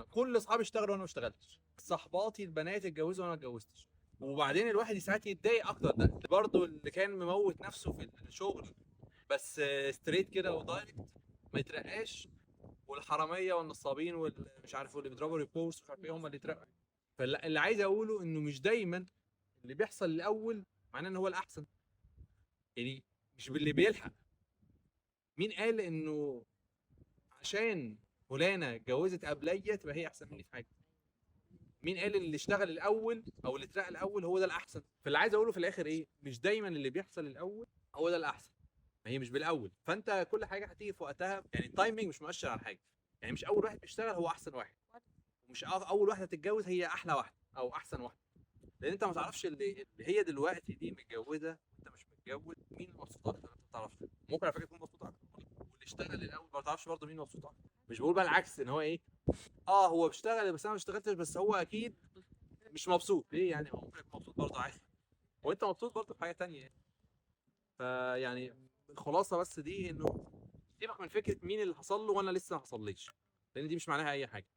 كل اصحابي اشتغلوا وانا ما اشتغلتش، صحباتي البنات اتجوزوا وانا ما اتجوزتش. وبعدين الواحد ساعات يتضايق اكتر، ده برضه اللي كان مموت نفسه في الشغل بس ستريت كده ودايركت ما يترقاش، والحراميه والنصابين والمش عارف واللي بيضربوا ريبورس مش عارف ايه هم اللي اترقوا. فاللي عايز اقوله انه مش دايما اللي بيحصل الاول معناه ان هو الاحسن. يعني مش باللي بيلحق. مين قال انه عشان فلانه اتجوزت قبليه تبقى هي احسن مني في حاجه؟ مين قال ان اللي اشتغل الاول او اللي اترقى الاول هو ده الاحسن؟ فاللي عايز اقوله في الاخر ايه، مش دايما اللي بيحصل الاول هو ده الاحسن. ما هي مش بالاول، فانت كل حاجه هتيجي في وقتها. يعني التايمنج مش مؤشر على حاجه. يعني مش اول واحد بيشتغل هو احسن واحد، ومش اول واحده تتجوز هي احلى واحده او احسن واحده. لان انت ما تعرفش اللي هي دلوقتي دي متجوزه وانت مش متجوز مين مبسوط اكتر، انت ما تعرفش. ممكن على فكره تكون مبسوط اكتر، واللي اشتغل الاول ما تعرفش برضه مين مبسوط اكتر. مش بقول بقى العكس ان هو ايه، اه هو بيشتغل بس انا ما اشتغلتش بس هو اكيد مش مبسوط. ليه يعني؟ هو ممكن يكون مبسوط برضه عادي، وانت مبسوط برضه في حاجه تانيه يعني. فيعني الخلاصه بس دي انه سيبك من فكره مين اللي حصل له وانا لسه ما حصليش، لان دي مش معناها اي حاجه.